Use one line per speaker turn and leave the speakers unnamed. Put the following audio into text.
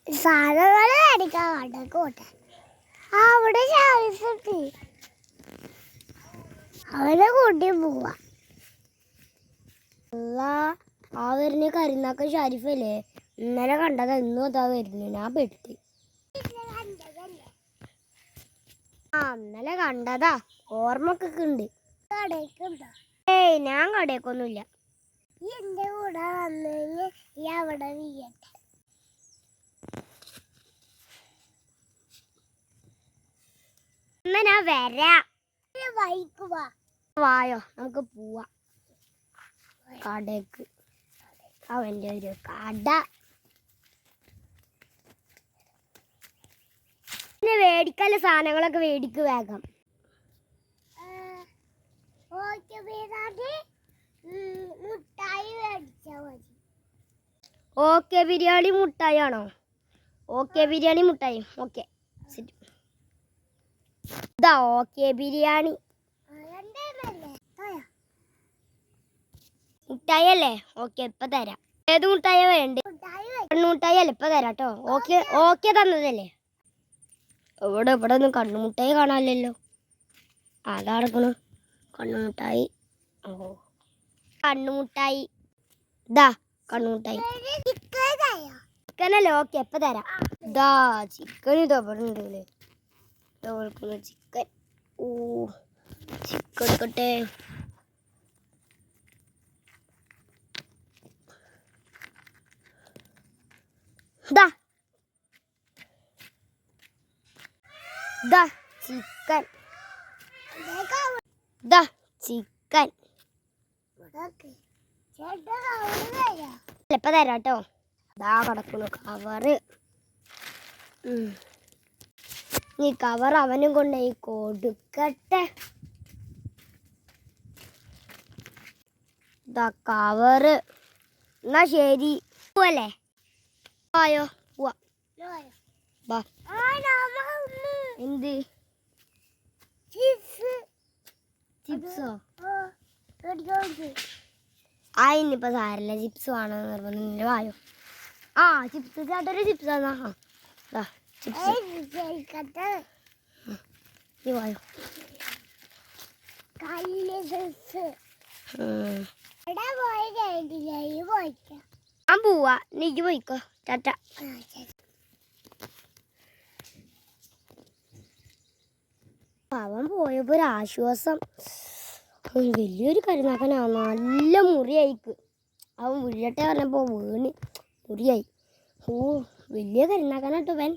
സാധനങ്ങൾ മേടിക്കാൻ കടക്കോട്ടെ. അവിടെ ഷാരിഫെത്തി അവനെ കൂട്ടി പോവാ. ആ വരുന്ന കരിനാക്ക ഷാരിഫല്ലേ, ഇന്നലെ കണ്ടതാ, ഇന്നും അതാ വരുന്നു. ഞാൻ പെട്ടി. ഇന്നലെ കണ്ടതാ, ഓർമ്മക്കൊക്കെ ഉണ്ട്. ഏയ് ഞാൻ കടയൊക്കൊന്നുമില്ല. ഈ എന്റെ കൂടെ വന്നു കഴിഞ്ഞാൽ ഈ അവിടെ വീയട്ടെ. എന്നാ ഞാൻ വരാം. വായോ നമുക്ക് പോവാ കടക്ക്. അവന്റെ ഒരു കട പിന്നെ മേടിക്കാനുള്ള സാധനങ്ങളൊക്കെ മേടിക്ക് വേഗം. ഓക്കെ ബിരിയാണി മുട്ടായി ആണോ? ഓക്കെ ബിരിയാണി മുട്ടായി. ഓക്കെ ഇതാ ഓക്കെ ബിരിയാണി മുട്ടായി അല്ലേ? ഓക്കെ ഇപ്പൊ തരാം. ഏത് മുട്ടായ വേണ്ട? കണ്ണുമുട്ടായി അല്ലേ? ഇപ്പൊ തരാം കേട്ടോ. ഓക്കെ ഓക്കെ തന്നതല്ലേ? ഇവിടെ ഒന്നും കണ്ണുമുട്ടായി കാണാനില്ലല്ലോ. അതാ നടക്കണു കണ്ണുമുട്ടായി. ഓ കണ്ണുമുട്ടായി, ഇതാ കണ്ണുമുട്ടായി. ചിക്കനല്ലേ? ഓക്കെ ഇപ്പൊ തരാം. ഇതാ ചിക്കൻ. ഇതാ ഇവിടെ ഉണ്ടല്ലേ ചിക്കൻ. ഓ ചിക്കൻ എടുക്കട്ടെ. ഇതാ ഇതാ ചിക്കൻ. ഇതാ ചിക്കൻ ഇപ്പൊ തരാം കേട്ടോ. ഇതാ കിടക്കുന്നു കവറ്. ഈ കവർ അവനും കൊണ്ടുപോയി കൊടുക്കട്ടെ. ഇതാ കവറ്. എന്നാ ശരി പോവല്ലേ? ആയോ പോവാ. എന്ത് ചിപ്സോ? ഇനിയിപ്പോ സാരല്ല, ചിപ്സ് വേണോ നിർബന്ധം. വായോ. ചിപ്സ് ചേട്ടൊരു ചിപ്സ് ആണോ? ചിപ്സ് വായോ. ഞാൻ പോവാ, നീ പോയിക്കോ. ടാറ്റ. അവൻ പോയപ്പോ ഒരു ആശ്വാസം. വലിയൊരു കരുനാക്കനാ, നല്ല മുറിയായിക്ക്. അവൻ വീഴട്ടെ പറഞ്ഞപ്പോ വീണ് മുറിയായി. വലിയ കരുനാക്കനാട്ടോ അവൻ.